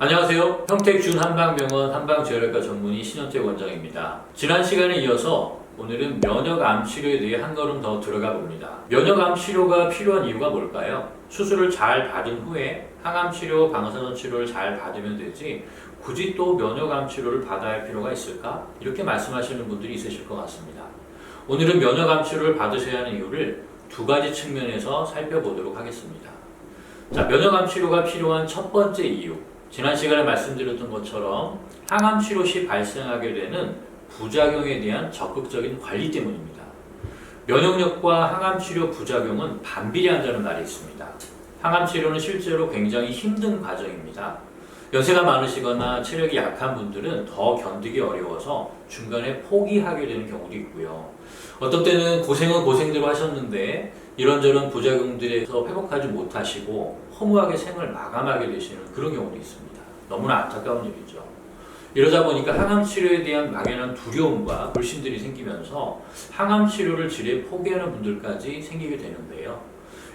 안녕하세요. 평택준 한방병원 한방재활과 전문의 신현택 원장입니다. 지난 시간에 이어서 오늘은 면역암 치료에 대해 한 걸음 더 들어가 봅니다. 면역암 치료가 필요한 이유가 뭘까요? 수술을 잘 받은 후에 항암 치료, 방사선 치료를 잘 받으면 되지 굳이 또 면역암 치료를 받아야 할 필요가 있을까? 이렇게 말씀하시는 분들이 있으실 것 같습니다. 오늘은 면역암 치료를 받으셔야 하는 이유를 두 가지 측면에서 살펴보도록 하겠습니다. 자, 면역암 치료가 필요한 첫 번째 이유. 지난 시간에 말씀드렸던 것처럼 항암 치료 시 발생하게 되는 부작용에 대한 적극적인 관리 때문입니다. 면역력과 항암 치료 부작용은 반비례한다는 말이 있습니다. 항암 치료는 실제로 굉장히 힘든 과정입니다. 연세가 많으시거나 체력이 약한 분들은 더 견디기 어려워서 중간에 포기하게 되는 경우도 있고요. 어떤 때는 고생은 고생대로 하셨는데 이런저런 부작용들에서 회복하지 못하시고 허무하게 생을 마감하게 되시는 그런 경우도 있습니다. 너무나 안타까운 일이죠. 이러다 보니까 항암 치료에 대한 막연한 두려움과 불신들이 생기면서 항암 치료를 지레 포기하는 분들까지 생기게 되는데요.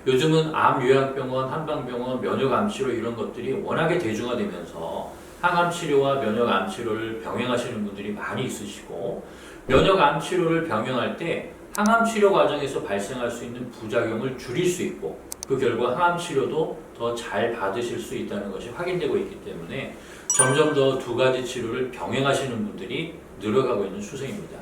요즘은 암요양병원, 한방병원, 면역암 치료 이런 것들이 워낙에 대중화되면서 항암 치료와 면역암 치료를 병행하시는 분들이 많이 있으시고 면역암 치료를 병행할 때 항암 치료 과정에서 발생할 수 있는 부작용을 줄일 수 있고 그 결과 항암 치료도 더 잘 받으실 수 있다는 것이 확인되고 있기 때문에 점점 더 두 가지 치료를 병행하시는 분들이 늘어가고 있는 추세입니다.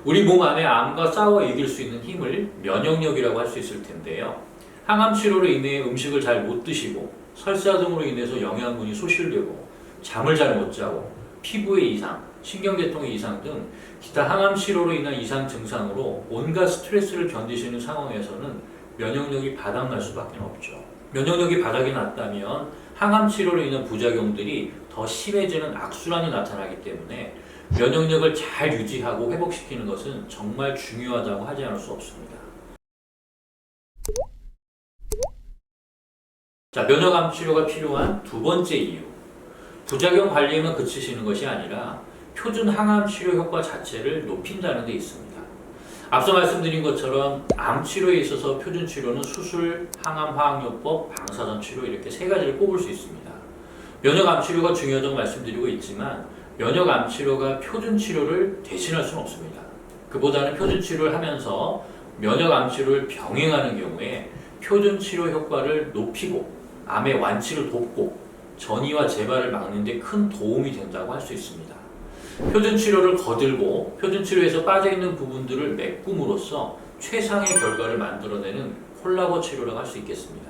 우리 몸 안에 암과 싸워 이길 수 있는 힘을 면역력이라고 할 수 있을 텐데요. 항암 치료로 인해 음식을 잘 못 드시고 설사 등으로 인해서 영양분이 소실되고 잠을 잘 못 자고 피부의 이상, 신경계통의 이상 등 기타 항암 치료로 인한 이상 증상으로 온갖 스트레스를 견디시는 상황에서는 면역력이 바닥날 수밖에 없죠. 면역력이 바닥이 났다면 항암 치료로 인한 부작용들이 더 심해지는 악순환이 나타나기 때문에 면역력을 잘 유지하고 회복시키는 것은 정말 중요하다고 하지 않을 수 없습니다. 자, 면역암 치료가 필요한 두 번째 이유. 부작용 관리에만 그치시는 것이 아니라 표준 항암 치료 효과 자체를 높인다는 데 있습니다. 앞서 말씀드린 것처럼 암 치료에 있어서 표준 치료는 수술, 항암 화학요법, 방사선 치료 이렇게 세 가지를 꼽을 수 있습니다. 면역암 치료가 중요하다고 말씀드리고 있지만 면역암 치료가 표준 치료를 대신할 수는 없습니다. 그보다는 표준 치료를 하면서 면역암 치료를 병행하는 경우에 표준 치료 효과를 높이고 암의 완치를 돕고 전이와 재발을 막는 데 큰 도움이 된다고 할 수 있습니다. 표준 치료를 거들고 표준 치료에서 빠져있는 부분들을 메꿈으로써 최상의 결과를 만들어내는 콜라보 치료라고 할 수 있겠습니다.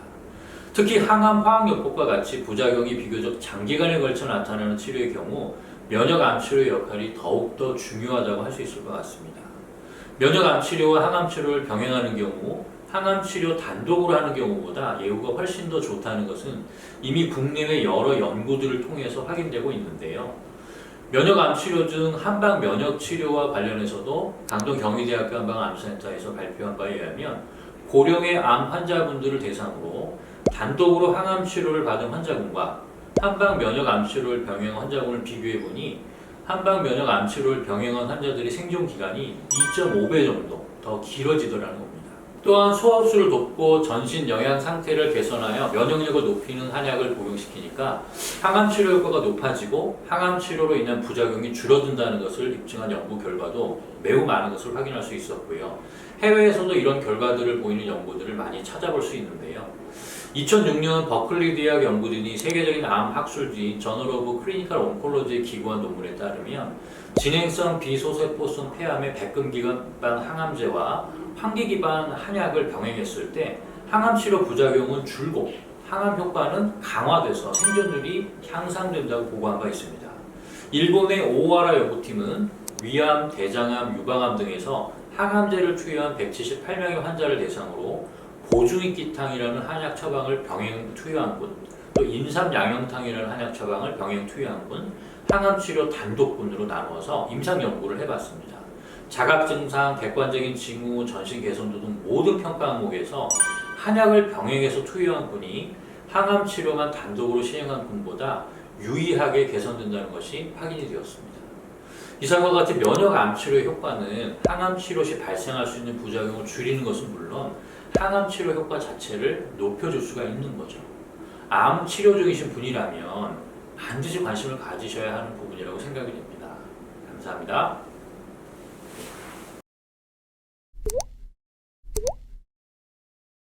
특히 항암 화학요법과 같이 부작용이 비교적 장기간에 걸쳐 나타나는 치료의 경우 면역암 치료의 역할이 더욱더 중요하다고 할 수 있을 것 같습니다. 면역암 치료와 항암 치료를 병행하는 경우 항암 치료 단독으로 하는 경우보다 예후가 훨씬 더 좋다는 것은 이미 국내외 여러 연구들을 통해서 확인되고 있는데요. 면역암 치료 중 한방 면역 치료와 관련해서도 강동 경희대학교 한방암센터에서 발표한 바에 의하면 고령의 암 환자분들을 대상으로 단독으로 항암 치료를 받은 환자군과 한방 면역암 치료를 병행한 환자군을 비교해 보니 한방 면역암 치료를 병행한 환자들의 생존 기간이 2.5배 정도 더 길어지더라는 겁니다. 또한 소화흡수를 돕고 전신 영양 상태를 개선하여 면역력을 높이는 한약을 복용시키니까 항암 치료 효과가 높아지고 항암 치료로 인한 부작용이 줄어든다는 것을 입증한 연구 결과도 매우 많은 것을 확인할 수 있었고요. 해외에서도 이런 결과들을 보이는 연구들을 많이 찾아볼 수 있는데요. 2006년 버클리 대학 연구진이 세계적인 암 학술지 저널 오브 클리니컬 온콜로지에 기고한 논문에 따르면 진행성 비소세포성 폐암의 백금 기반 항암제와 환기 기반 한약을 병행했을 때 항암 치료 부작용은 줄고 항암 효과는 강화돼서 생존율이 향상된다고 보고한 바 있습니다. 일본의 오와라 연구팀은 위암, 대장암, 유방암 등에서 항암제를 투여한 178명의 환자를 대상으로 보중익기탕이라는 한약 처방을 병행 투여한 분, 또 인삼양영탕이라는 한약 처방을 병행 투여한 분, 항암 치료 단독분으로 나누어서 임상 연구를 해봤습니다. 자각 증상, 객관적인 징후, 전신 개선도 등 모든 평가 항목에서 한약을 병행해서 투여한 분이 항암 치료만 단독으로 시행한 분보다 유의하게 개선된다는 것이 확인이 되었습니다. 이상과 같은 면역암 치료의 효과는 항암 치료 시 발생할 수 있는 부작용을 줄이는 것은 물론 항암 치료 효과 자체를 높여줄 수가 있는 거죠. 암 치료 중이신 분이라면 반드시 관심을 가지셔야 하는 부분이라고 생각이 됩니다. 감사합니다.